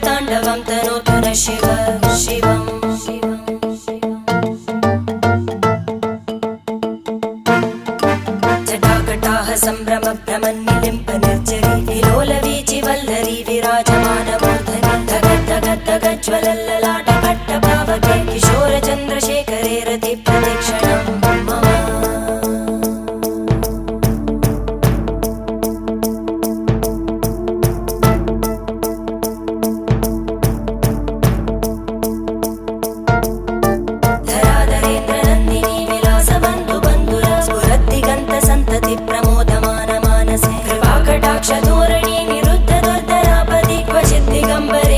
ताण्डवं तनोतु न शिव शिवम् जटाकटाः सम्भ्रम भ्रमन्निलिम्प निर्जरी विलोलवीचि वल्लरी विराजमानमूर्धनि धगद्धगद्धगज्ज्वलल्ललाट पट्टपावके किशोरचन्द्रशेखरे रति प्रतीक्षणं मम प्रमोदमान मानसे कृपाकटाक्ष धोरणी निरुद्ध दुर्धरापदि क्वचित् दिगम्बरे